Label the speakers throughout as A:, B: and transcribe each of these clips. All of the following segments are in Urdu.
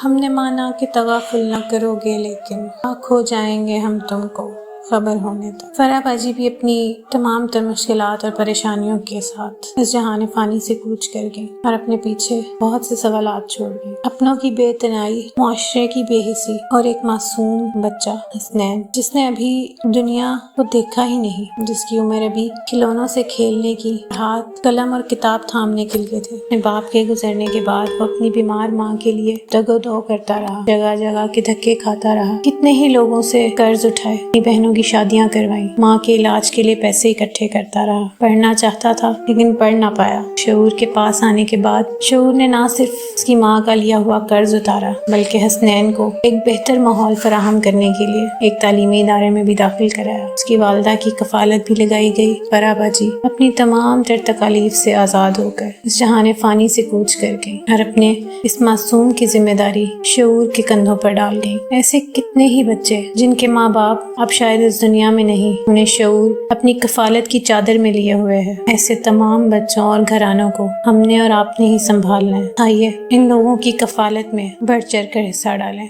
A: ہم نے مانا کہ تغافل نہ کرو گے، لیکن کھو جائیں گے ہم تم کو خبر ہونے تک۔ فرح باجی بھی اپنی تمام تر مشکلات اور پریشانیوں کے ساتھ اس جہان فانی سے کوچ کر گئی اور اپنے پیچھے بہت سے سوالات چھوڑ گئی۔ اپنوں کی بے تنائی، معاشرے کی بے حسی اور ایک معصوم بچہ حسنین، جس نے ابھی دنیا کو دیکھا ہی نہیں، جس کی عمر ابھی کھلونوں سے کھیلنے کی، ہاتھ قلم اور کتاب تھامنے کے لیے تھے۔ اپنے باپ کے گزرنے کے بعد وہ اپنی بیمار ماں کے لیے دگ و دو کرتا رہا، جگہ جگہ کے دھکے کھاتا رہا، کتنے ہی لوگوں سے قرض اٹھائے، اپنی بہنوں کی شادیاں کروائیں، ماں کے علاج کے لیے پیسے اکٹھے کرتا رہا۔ پڑھنا چاہتا تھا لیکن پڑھ نہ پایا۔ شعور کے پاس آنے کے بعد شعور نے نہ صرف اس کی ماں کا لیا ہوا قرض اتارا، بلکہ حسنین کو ایک بہتر ماحول فراہم کرنے کے لیے ایک تعلیمی ادارے میں بھی داخل کرایا۔ اس کی والدہ کی کفالت بھی لگائی گئی۔ فرح باجی اپنی تمام تر تکالیف سے آزاد ہو کر اس جہان فانی سے کوچ کر گئی اور اپنے اس معصوم کی ذمہ داری شعور کے کندھوں پر ڈال گئی۔ ایسے کتنے ہی بچے جن کے ماں باپ اب شاید اس دنیا میں نہیں، انہیں شعور اپنی کفالت کی چادر میں لیے ہوئے ہے۔ ایسے تمام بچوں اور گھرانوں کو ہم نے اور آپ نے ہی سنبھالنا ہے۔ آئیے ان لوگوں کی کفالت میں بڑھ چڑھ کر حصہ ڈالیں۔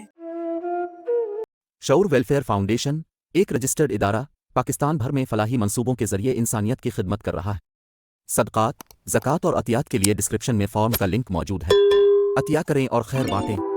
B: شعور ویلفیئر فاؤنڈیشن ایک رجسٹرڈ ادارہ پاکستان بھر میں فلاحی منصوبوں کے ذریعے انسانیت کی خدمت کر رہا ہے۔ صدقات، زکوٰۃ اور عطیات کے لیے ڈسکرپشن میں فارم کا لنک موجود ہے۔ عطیہ کریں اور خیر بانٹیں۔